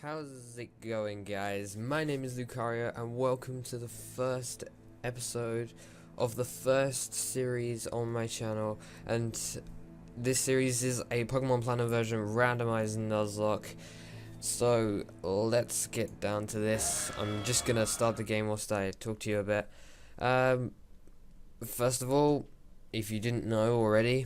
How's it going, guys? My name is LukeREO and welcome to the first episode of the first series on my channel, and this series is a Pokemon Planner version randomized Nuzlocke. So let's get down to this. I'm just gonna start the game whilst I talk to you a bit. First of all, if you didn't know already,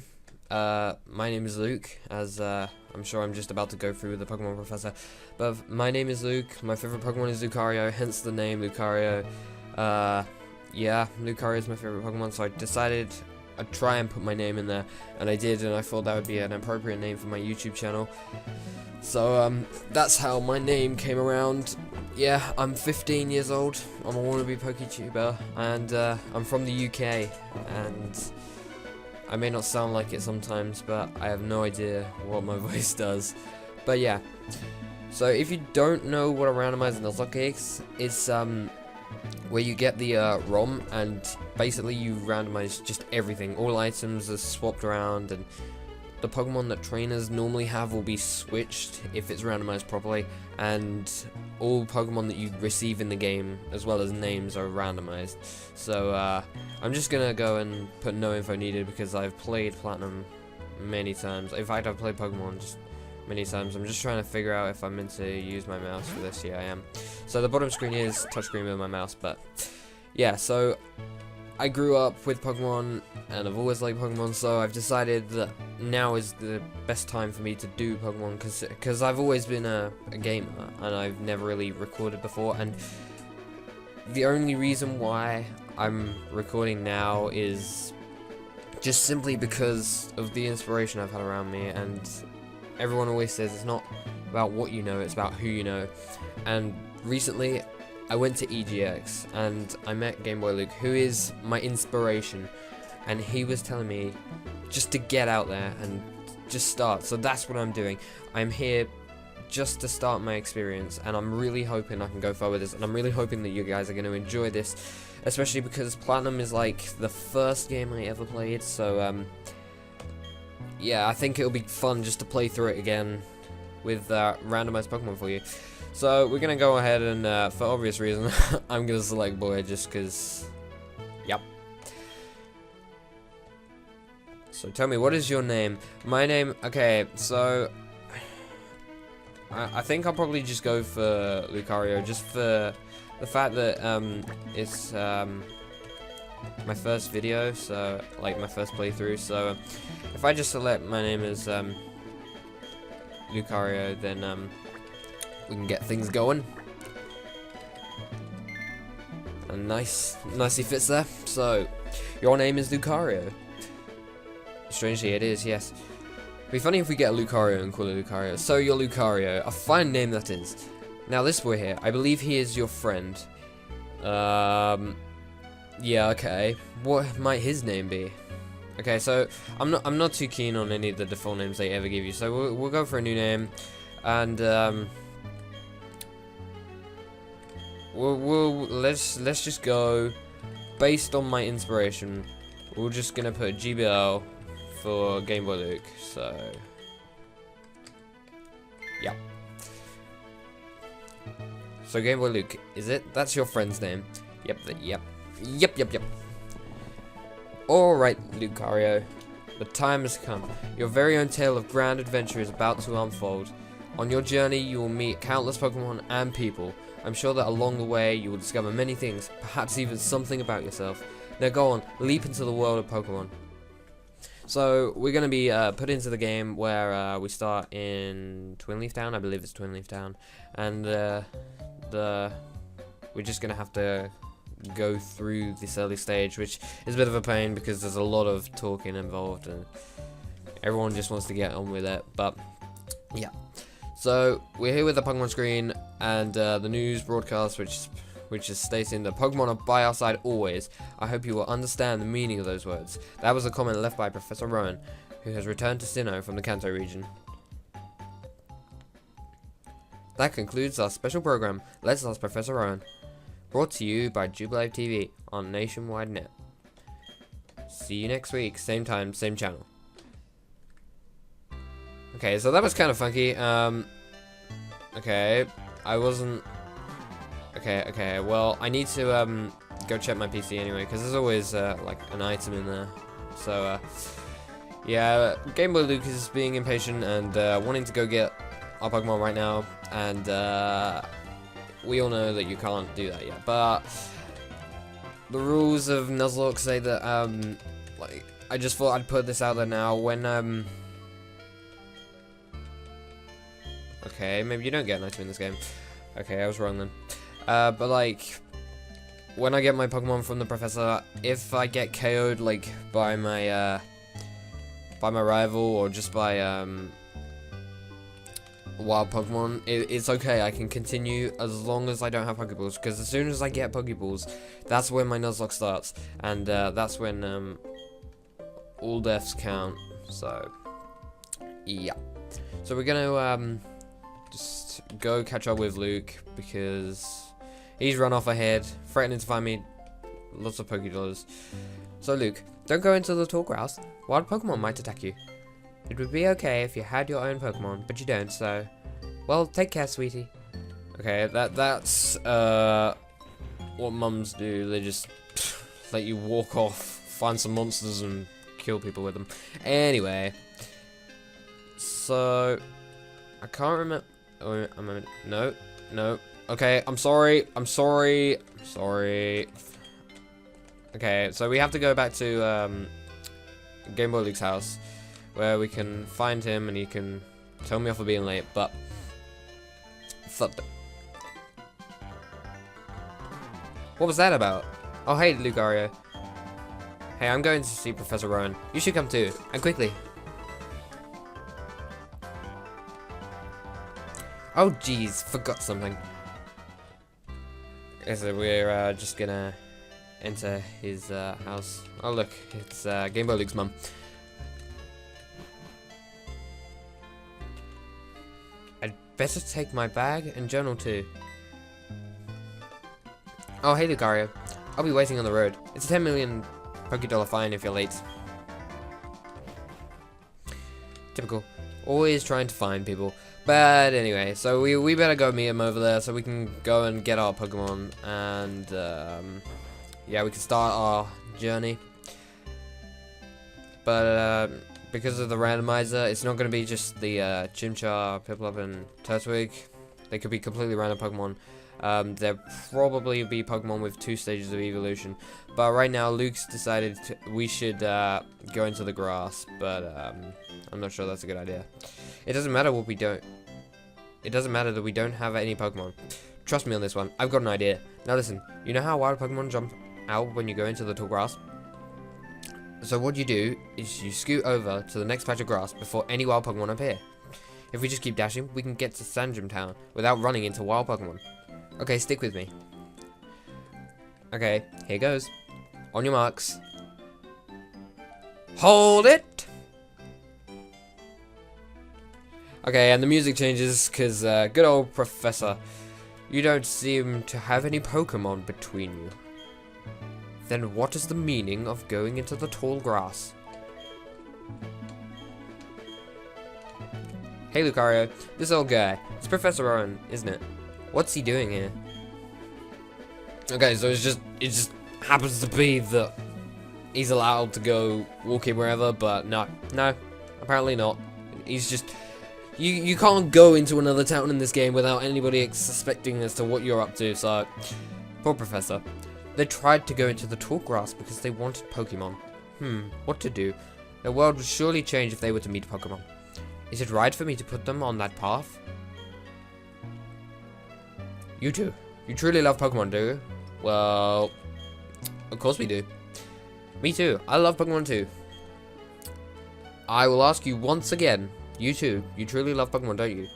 my name is Luke, as I'm sure I'm just about to go through with the Pokemon Professor. But my name is Luke, my favorite Pokemon is LukeREO, hence the name LukeREO. Yeah, LukeREO is my favorite Pokemon, so I decided I'd try and put my name in there, and I did, and I thought that would be an appropriate name for my YouTube channel. So, that's how my name came around. Yeah, I'm 15 years old, I'm a wannabe PokeTuber, and I'm from the UK, and I may not sound like it sometimes, but I have no idea what my voice does. But yeah, so if you don't know what a randomized Nuzlocke is, it's where you get the ROM and basically you randomize just everything. All items are swapped around, and the Pokemon that trainers normally have will be switched if it's randomized properly, and all Pokemon that you receive in the game, as well as names, are randomized. So I'm just gonna go and put no info needed because I've played Platinum many times. In fact, I've played Pokemon just many times. I'm just trying to figure out if I'm meant to use my mouse for this. Yeah, I am. So the bottom screen is touchscreen with my mouse, but yeah, so I grew up with Pokemon and I've always liked Pokemon, so I've decided that now is the best time for me to do Pokemon, because I've always been a gamer and I've never really recorded before, and the only reason why I'm recording now is just simply because of the inspiration I've had around me. And everyone always says it's not about what you know, it's about who you know. And recently I went to EGX and I met Game Boy Luke, who is my inspiration, and he was telling me just to get out there and just start. So that's what I'm doing. I'm here just to start my experience, and I'm really hoping I can go far with this, and I'm really hoping that you guys are going to enjoy this, especially because Platinum is like the first game I ever played. So yeah, I think it'll be fun just to play through it again with randomized Pokemon for you. So we're gonna go ahead and, for obvious reason, I'm gonna select boy just because, yep. So tell me, what is your name? My name, okay, so I think I'll probably just go for LukeREO, just for the fact that it's my first video, so like my first playthrough. So if I just select my name as LukeREO, then we can get things going. And nicely fits there. So, your name is LukeREO. Strangely, it is, yes. It'd be funny if we get a LukeREO and call it LukeREO. So, you're LukeREO. A fine name that is. Now, this boy here, I believe he is your friend. Yeah, okay. What might his name be? Okay, so I'm not too keen on any of the default names they ever give you. So we'll go for a new name, and let's just go based on my inspiration. We're just gonna put GBL for Game Boy Luke. So yeah. So Game Boy Luke, is it? That's your friend's name. Yep. Alright, LukeREO. The time has come. Your very own tale of grand adventure is about to unfold. On your journey, you will meet countless Pokemon and people. I'm sure that along the way, you will discover many things, perhaps even something about yourself. Now go on, leap into the world of Pokemon. So, we're going to be put into the game where we start in Twinleaf Town. I believe it's Twinleaf Town. And we're just going to have to go through this early stage, which is a bit of a pain because there's a lot of talking involved and everyone just wants to get on with it. But yeah, so we're here with the Pokemon screen and the news broadcast, which is stating that Pokemon are by our side always. I hope you will understand the meaning of those words. That was a comment left by Professor Rowan, who has returned to Sinnoh from the Kanto region. That concludes our special program. Let's ask Professor Rowan. Brought to you by Jubilife TV on Nationwide Net. See you next week, same time, same channel. Okay, so that was kind of funky. Okay, I wasn't... Okay, well, I need to, go check my PC anyway, because there's always, like, an item in there. So, yeah, Game Boy Luke is being impatient and, wanting to go get our Pokemon right now, and, we all know that you can't do that yet, but the rules of Nuzlocke say that, like, I just thought I'd put this out there now, when, okay, maybe you don't get an item in this game. Okay, I was wrong then. But like, when I get my Pokemon from the Professor, if I get KO'd like by my rival or just by wild Pokemon, it's okay. I can continue as long as I don't have Pokeballs. Because as soon as I get Pokeballs, that's when my Nuzlocke starts, and that's when all deaths count. So yeah. So we're gonna just go catch up with Luke because he's run off ahead, threatening to find me lots of Pokédollars. So Luke, don't go into the tall grass. Wild Pokemon might attack you. It would be okay if you had your own Pokemon, but you don't, so... Well, take care, sweetie. Okay, that's what mums do. They just let you walk off, find some monsters and kill people with them. Anyway. So... I can't remember... Oh, no. Okay, I'm sorry. Okay, so we have to go back to Game Boy Luke's house, where we can find him and he can tell me off for being late, but what was that about? Oh, hey, LukeREO. Hey, I'm going to see Professor Rowan. You should come too, and quickly. Oh, jeez, forgot something. Okay, so we're just gonna enter his house. Oh, look, it's Game Boy Luke's mum. I'd better take my bag and journal too. Oh, hey, LukeREO. I'll be waiting on the road. It's a 10 million Pokédollar fine if you're late. Typical. Always trying to find people. But anyway, so we better go meet him over there so we can go and get our Pokemon. And, yeah, we can start our journey. But, because of the randomizer, it's not going to be just the Chimchar, Piplup, and Turtwig. They could be completely random Pokemon. There'll probably be Pokemon with 2 stages of evolution. But right now, Luke's decided we should go into the grass. But I'm not sure that's a good idea. It doesn't matter what we don't. It doesn't matter that we don't have any Pokemon. Trust me on this one. I've got an idea. Now listen. You know how wild Pokemon jump out when you go into the tall grass? So what you do is you scoot over to the next patch of grass before any wild Pokemon appear. If we just keep dashing, we can get to Sandgem Town without running into wild Pokemon. Okay, stick with me. Okay, here goes. On your marks. Hold it! Okay, and the music changes because good old Professor, you don't seem to have any Pokemon between you. Then what is the meaning of going into the tall grass? Hey LukeREO, this old guy. It's Professor Rowan, isn't it? What's he doing here? Okay, so it just happens to be that he's allowed to go walking wherever, but no, apparently not. He's just... You can't go into another town in this game without anybody suspecting as to what you're up to, so... Poor Professor. They tried to go into the tall grass because they wanted Pokemon. What to do? The world would surely change if they were to meet Pokemon. Is it right for me to put them on that path? You two. You truly love Pokemon, do you? Well... Of course we do. Me too. I love Pokemon too. I will ask you once again. You too. You truly love Pokemon, don't you?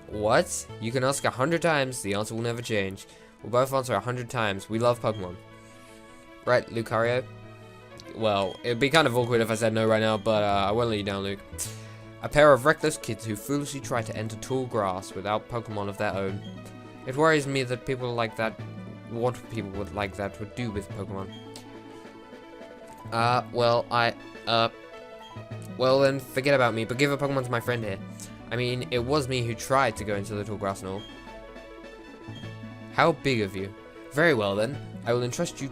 What? You can ask 100 times. The answer will never change. We'll both answer 100 times. We love Pokemon. Right, LukeREO? Well, it'd be kind of awkward if I said no right now, but I won't let you down, Luke. A pair of reckless kids who foolishly try to enter tall grass without Pokemon of their own. It worries me that people like that, what people like that would do with Pokemon. Well, Well then, forget about me, but give a Pokemon to my friend here. I mean, it was me who tried to go into the tall grass knoll. How big of you? Very well then, I will entrust you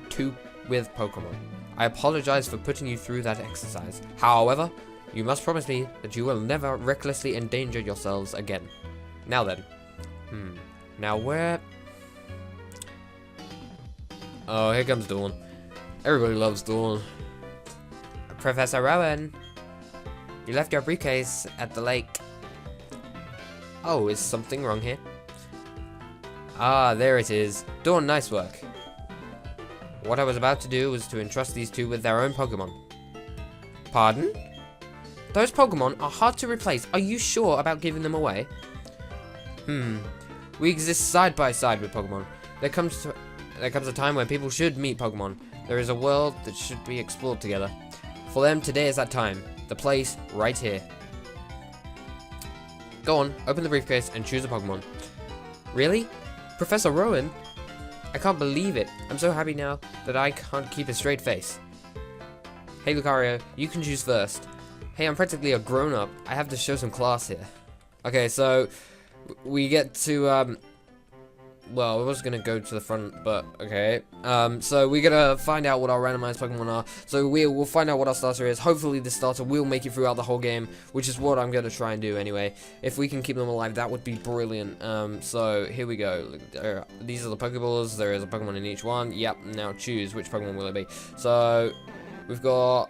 with Pokemon. I apologize for putting you through that exercise. However, you must promise me that you will never recklessly endanger yourselves again. Now then. Now where... Oh, here comes Dawn. Everybody loves Dawn. Professor Rowan, you left your briefcase at the lake. Oh, is something wrong here? Ah, there it is. Dawn, nice work. What I was about to do was to entrust these two with their own Pokemon. Pardon? Those Pokemon are hard to replace. Are you sure about giving them away? We exist side by side with Pokemon. There comes a time when people should meet Pokemon. There is a world that should be explored together. For them, today is that time. The place, right here. Go on, open the briefcase and choose a Pokemon. Really? Professor Rowan? I can't believe it. I'm so happy now that I can't keep a straight face. Hey LukeREO, you can choose first. Hey, I'm practically a grown-up. I have to show some class here. Okay, so we get to well, I was gonna go to the front, but okay. So we're gonna find out what our randomized Pokemon are. So we'll find out what our starter is. Hopefully the starter will make it throughout the whole game, which is what I'm gonna try and do anyway. If we can keep them alive, that would be brilliant. So here we go. These are the Pokeballs. There is a Pokemon in each one. Yep. Now choose which Pokemon will it be. So we've got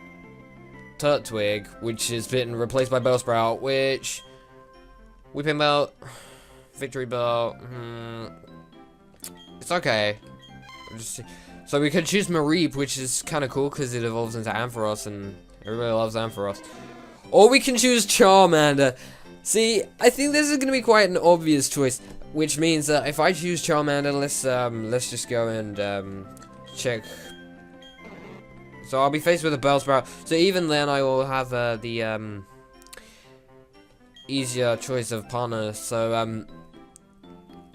Turtwig, which has been replaced by Bellsprout, which Weeping Bell, Victory Bell. It's okay. So we could choose Mareep, which is kind of cool because it evolves into Ampharos, and everybody loves Ampharos. Or we can choose Charmander. See, I think this is going to be quite an obvious choice, which means that if I choose Charmander, let's just go and check. So I'll be faced with a Bellsprout. So even then, I will have the easier choice of partner. So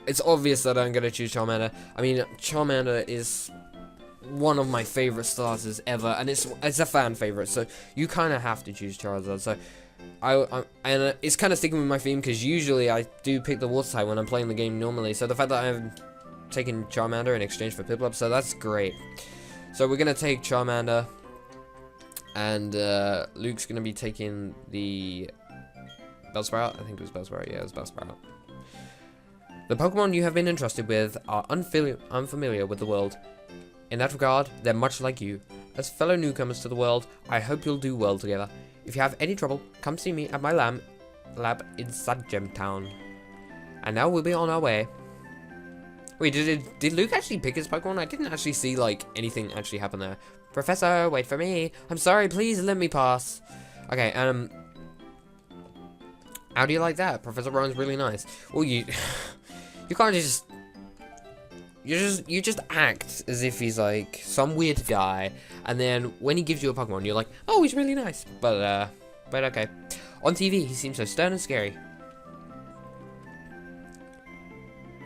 it's obvious that I'm going to choose Charmander. I mean, Charmander is one of my favorite starters ever, and it's a fan favorite, so you kind of have to choose Charizard. So and it's kind of sticking with my theme, because usually I do pick the water type when I'm playing the game normally, so the fact that I'm taking Charmander in exchange for Piplup, so that's great. So we're going to take Charmander, and Luke's going to be taking the Bellsprout. I think it was Bellsprout. Yeah, it was Bellsprout. The Pokemon you have been entrusted with are unfamiliar with the world. In that regard, they're much like you. As fellow newcomers to the world, I hope you'll do well together. If you have any trouble, come see me at my lab in Sadgem Town. And now we'll be on our way. Wait, did Luke actually pick his Pokemon? I didn't actually see, like, anything actually happen there. Professor, wait for me. I'm sorry, please let me pass. Okay, how do you like that? Professor Rowan's really nice. Well, you can't just... You just act as if he's like some weird guy, and then when he gives you a Pokemon, you're like, oh, he's really nice. But okay. On TV, he seems so stern and scary.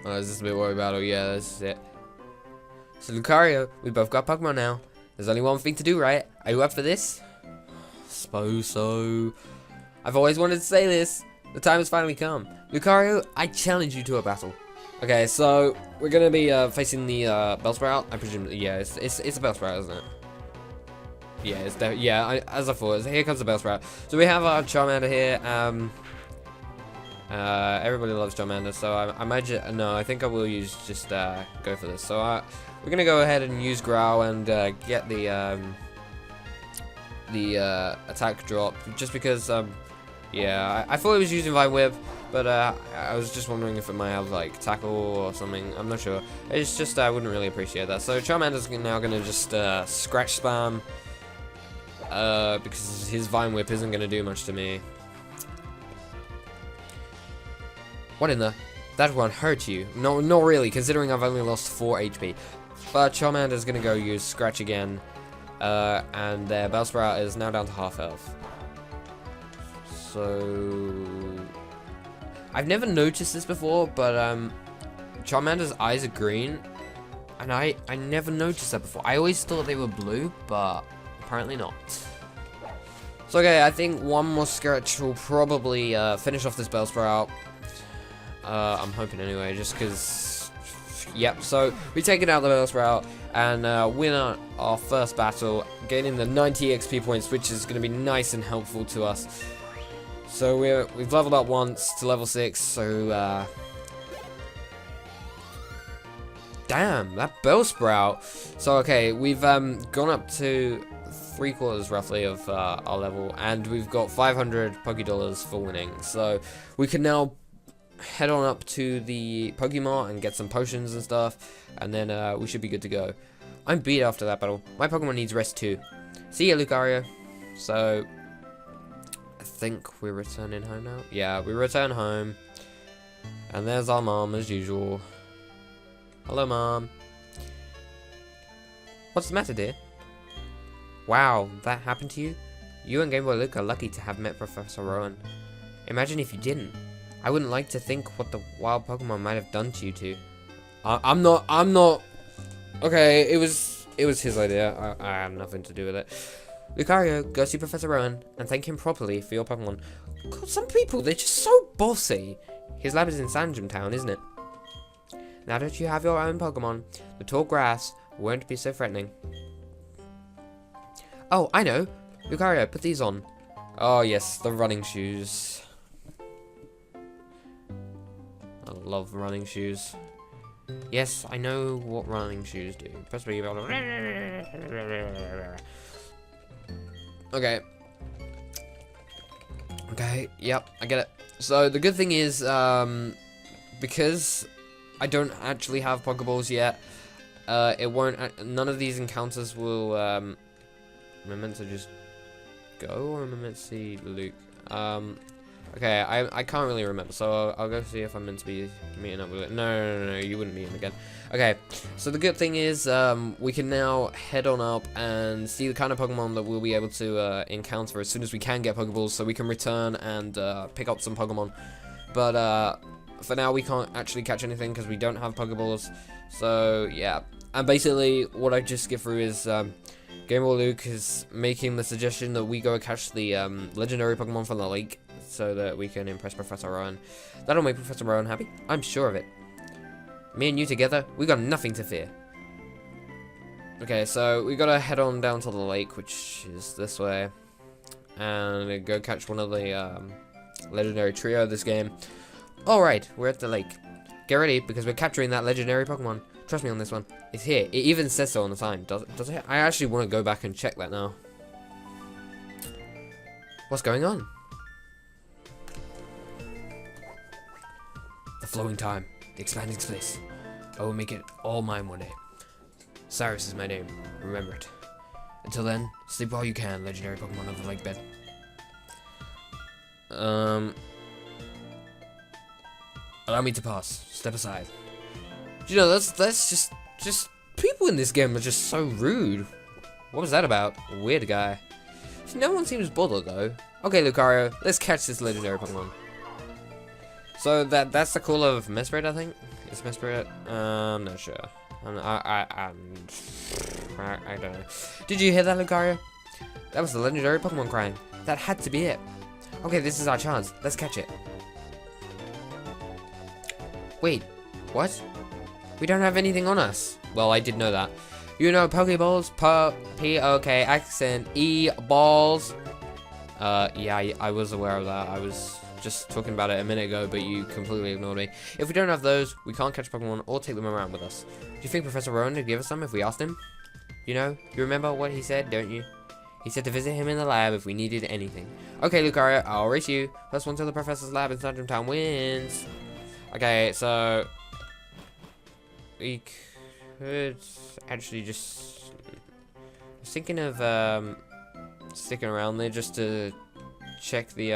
Oh, is this a bit worried about? Oh yeah, this is it. So LukeREO, we both got Pokemon now. There's only one thing to do, right? Are you up for this? Suppose so. I've always wanted to say this. The time has finally come. LukeREO, I challenge you to a battle. Okay, so we're gonna be facing the Bellsprout. I presume, yeah, it's a Bellsprout, isn't it? Yeah, it's as I thought. Here comes the Bellsprout. So we have our Charmander here. Everybody loves Charmander, so I imagine I think I will use just go for this. So we're gonna go ahead and use Growl and get the attack drop, just because yeah, I thought it was using Vine Whip, but I was just wondering if it might have like Tackle or something. I'm not sure. It's just I wouldn't really appreciate that. So Charmander's now gonna just scratch spam because his Vine Whip isn't gonna do much to me. What in the? That one hurt you? No, not really, considering I've only lost 4 HP. But Charmander's gonna go use Scratch again, and their Bellsprout is now down to half health. So I've never noticed this before, but Charmander's eyes are green, and I never noticed that before. I always thought they were blue, but apparently not. So okay, I think one more stretch will probably finish off this Bellsprout. I'm hoping anyway, just because. Yep. So we taken out the Bellsprout and win our first battle, gaining the 90 XP points, which is going to be nice and helpful to us. So we've leveled up once to level 6. So damn, that Bellsprout. So okay, we've gone up to 3/4 roughly of our level, and we've got 500 Poké-Dollars for winning. So we can now head on up to the Pokemart and get some potions and stuff, and then we should be good to go. I'm beat after that battle. My Pokemon needs rest too. See ya, LukeREO. So I think we're returning home now. Yeah, we return home, and there's our mom as usual. Hello, Mom. What's the matter, dear? Wow, that happened to you? You and Game Boy Luke are lucky to have met Professor Rowan. Imagine if you didn't. I wouldn't like to think what the wild Pokemon might have done to you two. I'm not. Okay, it was his idea. I have nothing to do with it. LukeREO, go see Professor Rowan and thank him properly for your Pokemon. God, some people, they're just so bossy. His lab is in Sandgem Town, isn't it? Now that you have your own Pokemon, the tall grass won't be so threatening. Oh, I know. LukeREO, put these on. Oh, yes, the running shoes. I love running shoes. Yes, I know what running shoes do. Press B. Okay. Okay, yep, I get it. So, the good thing is, because I don't actually have Pokeballs yet, it won't, none of these encounters will, am I meant to just go, or am I meant to see Luke? Okay, I can't really remember, so I'll go see if I'm meant to be meeting up with it. No, you wouldn't meet him again. Okay, so the good thing is, we can now head on up and see the kind of Pokemon that we'll be able to encounter as soon as we can get Pokeballs, so we can return and pick up some Pokemon. But for now, we can't actually catch anything because we don't have Pokeballs. So yeah, and basically what I just get through is Game Boy Luke is making the suggestion that we go catch the legendary Pokemon from the lake, so that we can impress Professor Rowan. That'll make Professor Rowan happy, I'm sure of it. Me and you together, we got nothing to fear. Okay, so we gotta head on down to the lake, which is this way, and go catch one of the legendary trio of this game. Alright, we're at the lake. Get ready, because we're capturing that legendary Pokemon. Trust me on this one. It's here. It even says so on the sign. Does it? I actually want to go back and check that now. What's going on? The flowing time. The expanding space. I will make it all mine one day. Cyrus is my name. Remember it. Until then, sleep while you can, legendary Pokemon of the lake bed. Allow me to pass. Step aside. You know, that's just people in this game are just so rude. What was that about? Weird guy. No one seems bothered though. Okay, LukeREO, let's catch this legendary Pokemon. So that's the call of Mesprit, I think. Is Mesprit? I'm not sure. I don't know. Did you hear that, LukeREO? That was the legendary Pokemon crying. That had to be it. Okay, this is our chance. Let's catch it. Wait, what? We don't have anything on us. Well, I did know that. You know Pokeballs? P-O-K accent E balls. Yeah, I was aware of that. I was just talking about it a minute ago, but you completely ignored me. If we don't have those, we can't catch Pokemon or take them around with us. Do you think Professor Rowan would give us some if we asked him? You know, you remember what he said, don't you? He said to visit him in the lab if we needed anything. Okay, LukeREO, I'll race you. First one to the Professor's lab in Sandgem Town wins. Okay, so we could actually just, I was thinking of sticking around there just to check the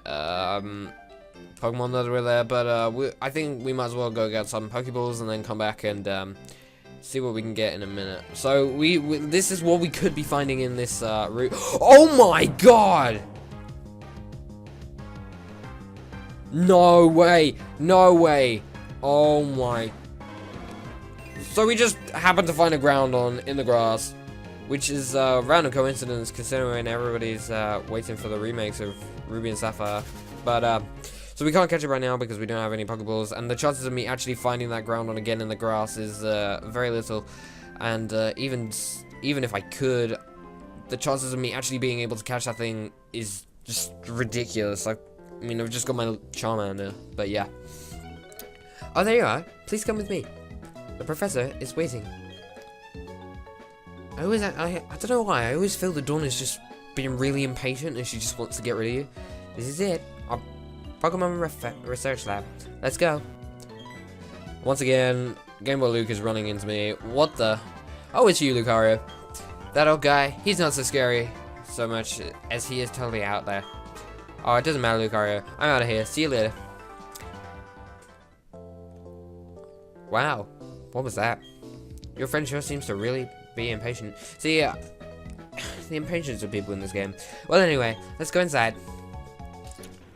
Pokemon that were there, but I think we might as well go get some Pokeballs and then come back and see what we can get in a minute. So we this is what we could be finding in this route. Oh my god! No way! No way! Oh my! So we just happened to find a Groundon in the grass which is a random coincidence considering everybody's waiting for the remakes of Ruby and Sapphire. But so we can't catch it right now because we don't have any Pokeballs, and the chances of me actually finding that Groundon again in the grass is very little. And even if I could, the chances of me actually being able to catch that thing is just ridiculous. Like, I mean, I've just got my Charmander, but yeah. Oh, there you are. Please come with me. The professor is waiting. I don't know why. I always feel the Dawn is just being really impatient and she just wants to get rid of you. This is it. Our Pokemon Research Lab. Let's go. Once again, Game Boy Luke is running into me. What the? Oh, it's you, LukeREO. That old guy, he's not so scary so much as he is totally out there. Oh, it doesn't matter, LukeREO. I'm out of here. See you later. Wow. What was that? Your friend sure seems to really be impatient. See, the impatience of people in this game. Well, anyway, let's go inside.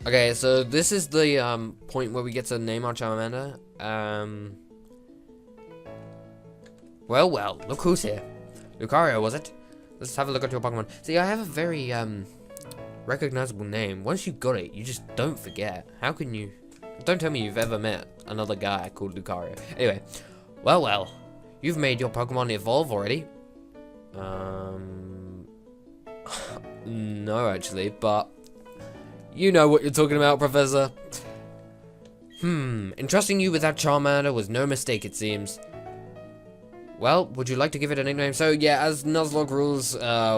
Okay, so this is the point where we get to name our Charmander. Well, look who's here. LukeREO, was it? Let's have a look at your Pokemon. See, I have a very recognizable name. Once you got it, you just don't forget. How can you? Don't tell me you've ever met another guy called LukeREO. Anyway, well, you've made your Pokemon evolve already. No, actually, but you know what you're talking about, Professor. Entrusting you with that Charmander was no mistake, it seems. Well, would you like to give it a nickname? So, yeah, as Nuzlocke rules,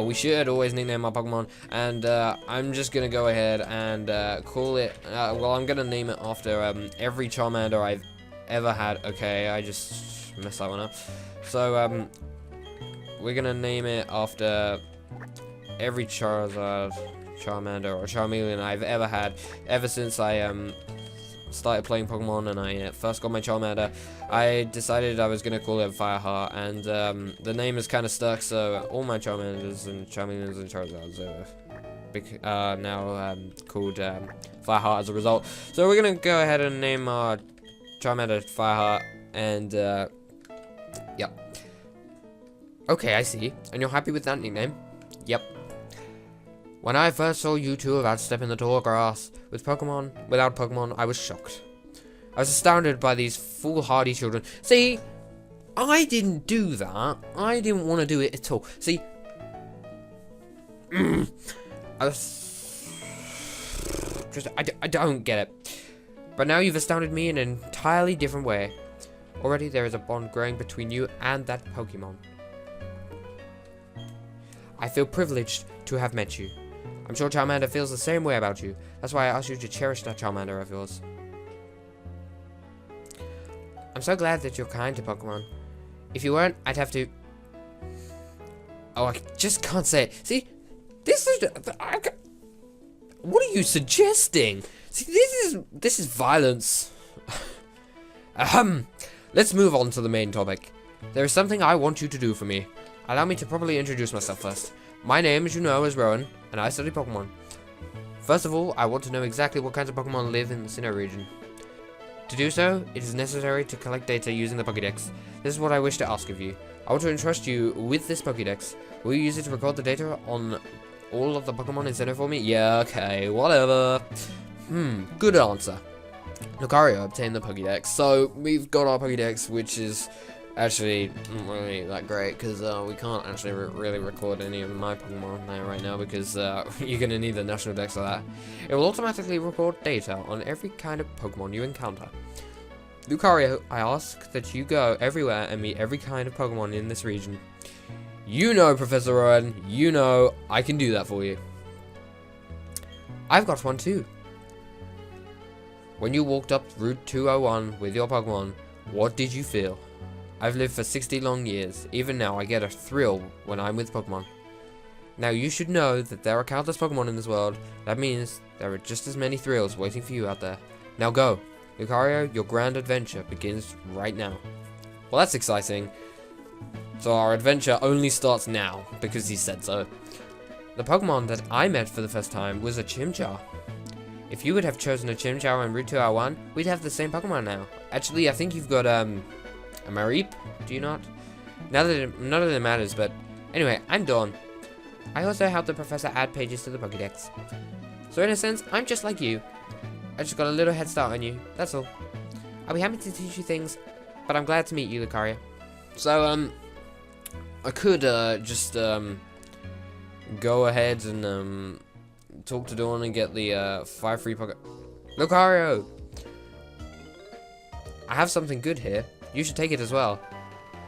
we should always nickname our Pokemon. And I'm just going to go ahead and call it... well, I'm going to name it after every Charmander I've ever had. Okay, I just messed that one up. So, we're going to name it after every Charizard, Charmander, or Charmeleon I've ever had. Ever since I started playing Pokemon and I first got my Charmander, I decided I was going to call it Fireheart, and the name is kind of stuck, so all my Charmanders and Charmeleons and Charizards are now called Fireheart as a result. So we're going to go ahead and name our Charmander Fireheart, and yep. Okay, I see. And you're happy with that nickname? Yep. When I first saw you two about to step in the tall grass without Pokemon, I was shocked. I was astounded by these foolhardy children. See, I didn't do that. I didn't want to do it at all. See, I don't get it. But now you've astounded me in an entirely different way. Already there is a bond growing between you and that Pokemon. I feel privileged to have met you. I'm sure Charmander feels the same way about you. That's why I asked you to cherish that Charmander of yours. I'm so glad that you're kind to Pokemon. If you weren't, I'd have to... Oh, I just can't say it. See, this is... What are you suggesting? See, this is violence. Let's move on to the main topic. There is something I want you to do for me. Allow me to properly introduce myself first. My name, as you know, is Rowan, and I study Pokemon. First of all, I want to know exactly what kinds of Pokemon live in the Sinnoh region. To do so, it is necessary to collect data using the Pokédex. This is what I wish to ask of you. I want to entrust you with this Pokédex. Will you use it to record the data on all of the Pokemon in Sinnoh for me? Yeah, okay, whatever. Good answer. LukeREO obtained the Pokédex. So, we've got our Pokédex, which is... actually not really that great, because we can't actually really record any of my Pokemon there right now, because you're going to need the National Dex for that. It will automatically record data on every kind of Pokemon you encounter. LukeREO, I ask that you go everywhere and meet every kind of Pokemon in this region. You know, Professor Rowan, you know I can do that for you. I've got one too. When you walked up Route 201 with your Pokemon, what did you feel? I've lived for 60 long years. Even now, I get a thrill when I'm with Pokemon. Now, you should know that there are countless Pokemon in this world. That means there are just as many thrills waiting for you out there. Now go. LukeREO, your grand adventure begins right now. Well, that's exciting. So our adventure only starts now, because he said so. The Pokemon that I met for the first time was a Chimchar. If you would have chosen a Chimchar on Route 201, we'd have the same Pokemon now. Actually, I think you've got, a Mareep, do you not? None of it matters, but Anyway, I'm Dawn. I also helped the professor add pages to the Pokédex. So in a sense, I'm just like you. I just got a little head start on you, that's all. I'll be happy to teach you things, but I'm glad to meet you, LukeREO. So, I could, just, go ahead and, talk to Dawn and get the, 5 free Poké... LukeREO! I have something good here. You should take it as well.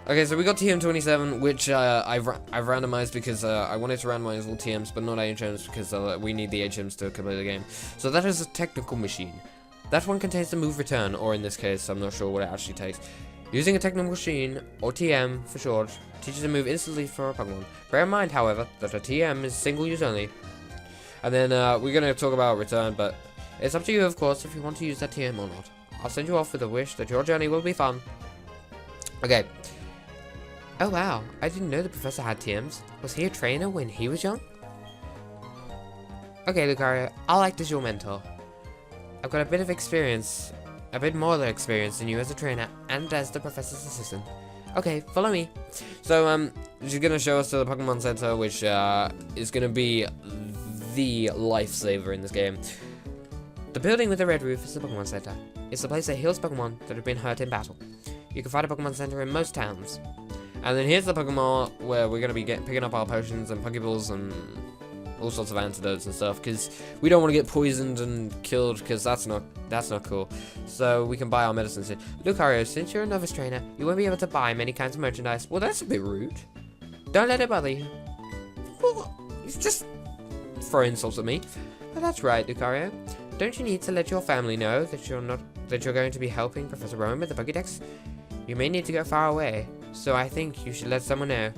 Okay, so we got TM27, which I've randomized because I wanted to randomize all TMs, but not HMs because we need the HMs to complete the game. So that is a technical machine. That one contains the move return, or in this case, I'm not sure what it actually takes. Using a technical machine, or TM for short, teaches a move instantly for a Pokemon. Bear in mind, however, that a TM is single use only. And then we're going to talk about return, but it's up to you, of course, if you want to use that TM or not. I'll send you off with a wish that your journey will be fun. Okay. Oh wow, I didn't know the professor had TMs. Was he a trainer when he was young? Okay, LukeREO, I'll act as your mentor. I've got a bit of experience, a bit more experience than you as a trainer and as the professor's assistant. Okay, follow me. So, she's gonna show us to the Pokemon Center, which, is gonna be the lifesaver in this game. The building with the red roof is the Pokemon Center. It's the place that heals Pokemon that have been hurt in battle. You can find a Pokemon Center in most towns. And then here's the Pokemon where we're gonna be picking up our potions and Pokeballs and all sorts of antidotes and stuff, because we don't want to get poisoned and killed, because that's not cool. So we can buy our medicines here. LukeREO, since you're a novice trainer, you won't be able to buy many kinds of merchandise. Well, that's a bit rude. Don't let it bother you. Well, you just throw insults at me. But that's right, LukeREO. Don't you need to let your family know that you're going to be helping Professor Rowan with the Pokédex? You may need to go far away, so I think you should let someone know.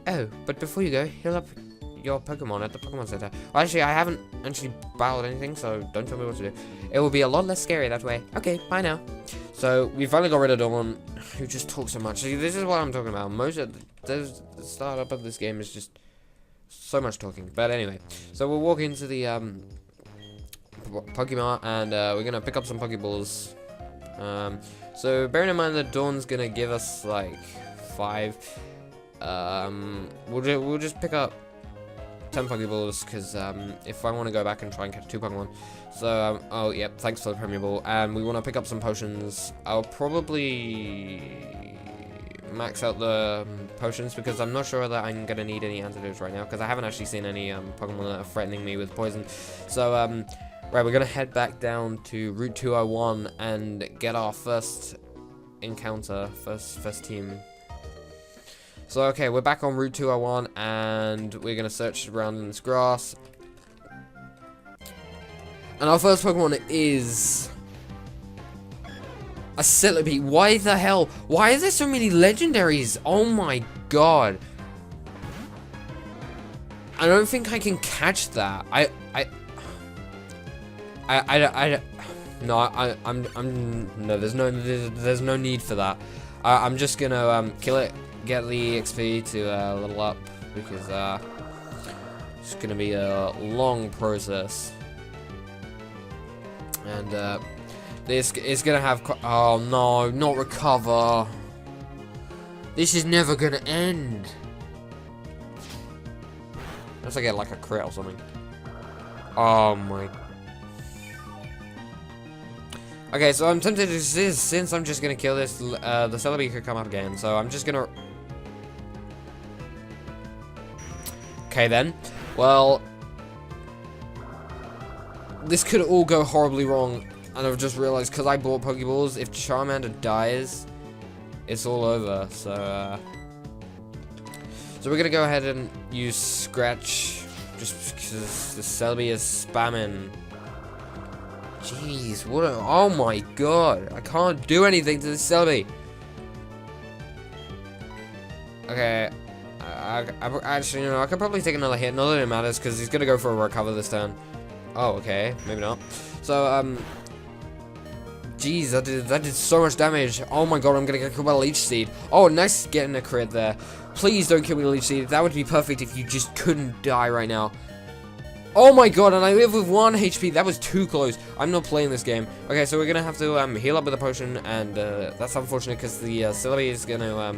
Oh, but before you go, heal up your Pokemon at the Pokemon Center. Well, actually, I haven't actually battled anything, so don't tell me what to do. It will be a lot less scary that way. Okay, bye now. So, we finally got rid of Dawn, who just talks so much. See, this is what I'm talking about. Most of the startup of this game is just so much talking. But anyway, so we'll walk into the Pokemon, and we're going to pick up some Pokeballs. So bearing in mind that Dawn's gonna give us like 5, we'll just pick up 10 Pokeballs, because if I want to go back and try and catch 2 Pokemon. So oh yep, thanks for the Premier Ball. And we want to pick up some potions. I'll probably max out the potions, because I'm not sure that I'm gonna need any antidotes right now, because I haven't actually seen any Pokemon that are threatening me with poison. So right, we're gonna head back down to Route 201 and get our first encounter, first team. So okay, we're back on Route 201, and we're gonna search around in this grass. And our first Pokemon is a Celebi. Why the hell? Why is there so many legendaries? Oh my god! I don't think I can catch that. No, there's no need for that. I'm just gonna kill it, get the XP to level up, because it's gonna be a long process, and this is gonna have. Oh no, not recover. This is never gonna end. Unless I get like a crit or something. Oh my. Okay, so I'm tempted to, since I'm just gonna kill this, the Celebi could come up again, so I'm just gonna... Okay then, well... This could all go horribly wrong, and I've just realized, because I bought Pokeballs, if Charmander dies, it's all over, so So we're gonna go ahead and use Scratch, just because the Celebi is spamming. Jeez, what a... Oh my god, I can't do anything to this Celebi. Okay, I actually, you know, I could probably take another hit. Not that it matters, because he's gonna go for a recover this turn. Oh, okay, maybe not. So, jeez, that did so much damage. Oh my god, I'm gonna get killed by Leech Seed. Oh, nice getting a crit there. Please don't kill me, Leech Seed. That would be perfect if you just couldn't die right now. Oh my god, and I live with 1 HP. That was too close. I'm not playing this game. Okay, so we're gonna have to heal up with a potion, and that's unfortunate because the Celebi is gonna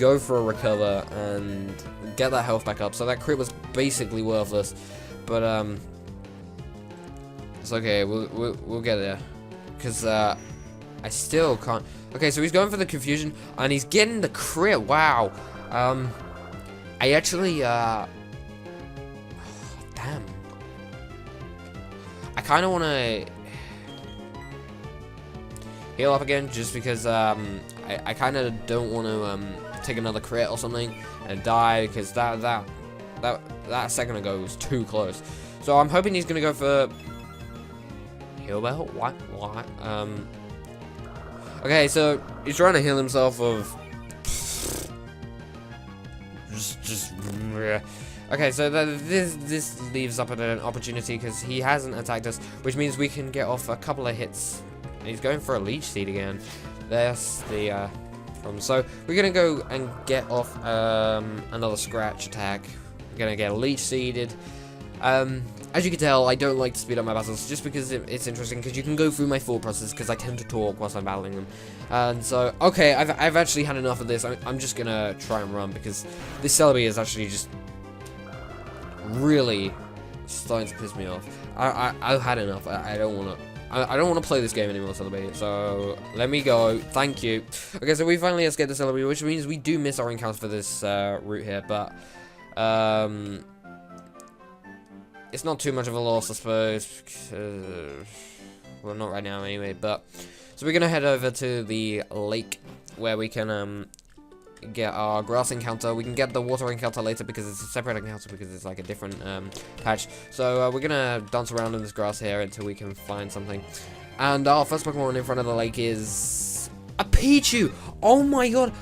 go for a recover and get that health back up. So that crit was basically worthless, but it's okay. We'll get there, because I still can't. Okay, so he's going for the confusion and he's getting the crit. Wow. I actually damn. I kind of want to heal up again, just because I kind of don't want to take another crit or something and die, because that second ago was too close. So I'm hoping he's gonna go for heal belt. What? Okay, so he's trying to heal himself of just. Okay, so this leaves up an opportunity, because he hasn't attacked us, which means we can get off a couple of hits. He's going for a leech seed again. There's the problem. So we're gonna go and get off another scratch attack. We're gonna get a leech seeded. As you can tell, I don't like to speed up my battles, just because it's interesting, because you can go through my thought process, because I tend to talk whilst I'm battling them. And so, okay, I've actually had enough of this. I'm just gonna try and run, because this Celebi is actually just really starting to piss me off. I've had enough. I don't want to play this game anymore, Celebi. So let me go. Thank you. Okay, so we finally escaped the Celebi, which means we do miss our encounter for this route here, but it's not too much of a loss, I suppose. Well, not right now anyway. But so we're gonna head over to the lake, where we can get our grass encounter. We can get the water encounter later, because it's a separate encounter, because it's like a different patch. So we're gonna dance around in this grass here until we can find something. And our first Pokemon in front of the lake is a Pichu. Oh my god,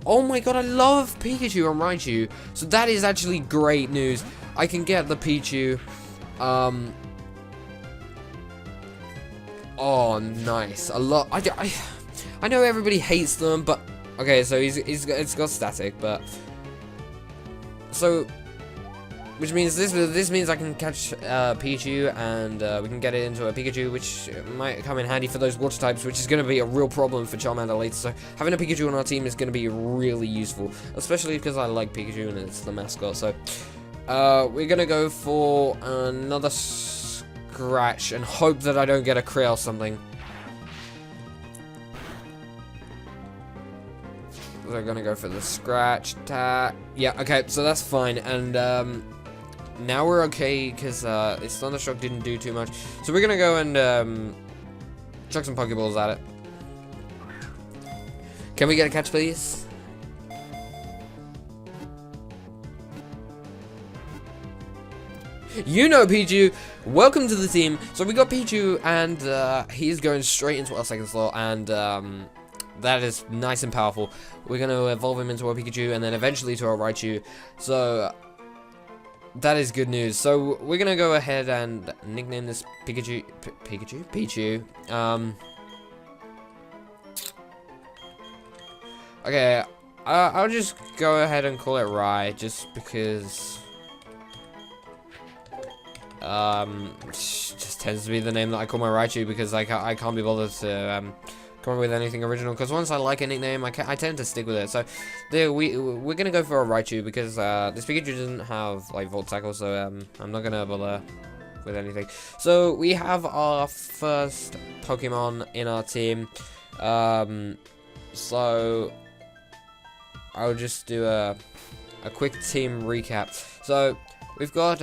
I love Pikachu and Raichu. So that is actually great news. I can get the Pichu. Oh, nice. A lot. I know everybody hates them, but okay. So it's got static, but so which means this means I can catch Pichu, and we can get it into a Pikachu, which might come in handy for those water types, which is going to be a real problem for Charmander later. So having a Pikachu on our team is going to be really useful, especially because I like Pikachu and it's the mascot. So we're gonna go for another scratch and hope that I don't get a crit or something. We're gonna go for the scratch attack. Yeah, okay, so that's fine. And now we're okay, because this Thundershock didn't do too much. So we're gonna go and chuck some Pokeballs at it. Can we get a catch, please? You know Pichu, welcome to the team. So we got Pichu, and he's going straight into our second slot, and that is nice and powerful. We're going to evolve him into a Pikachu, and then eventually to a Raichu. So that is good news. So we're going to go ahead and nickname this Pikachu. Pichu. Okay, I'll just go ahead and call it Rai, just because just tends to be the name that I call my Raichu, because I can't be bothered to come up with anything original, because once I like a nickname, I tend to stick with it. So there, we're gonna go for a Raichu, because this Pikachu doesn't have like Volt Tackle, so I'm not gonna bother with anything. So we have our first Pokemon in our team. So I'll just do a quick team recap. So we've got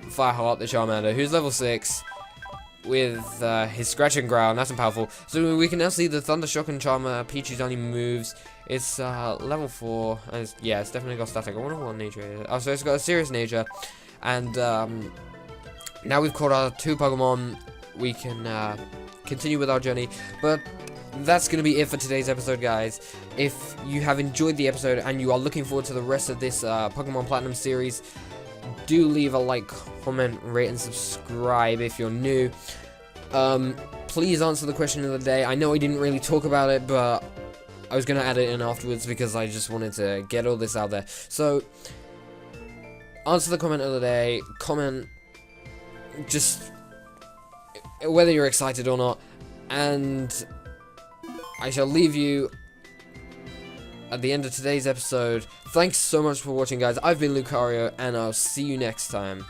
Fireheart, the Charmander, who's level 6 with his Scratch and Growl, nice and powerful. So we can now see the Thundershock and Charmer Pichu's only moves. It's level 4, and it's definitely got static. I wonder what nature it is. Oh, so it's got a serious nature, and now we've caught our 2 Pokemon. We can continue with our journey, but that's going to be it for today's episode, guys. If you have enjoyed the episode and you are looking forward to the rest of this Pokemon Platinum series, do leave a like, comment, rate, and subscribe if you're new. Please answer the question of the day. I know I didn't really talk about it, but I was going to add it in afterwards, because I just wanted to get all this out there. So, answer the comment of the day. Comment just whether you're excited or not, and I shall leave you at the end of today's episode. Thanks so much for watching, guys. I've been LukeREO, and I'll see you next time.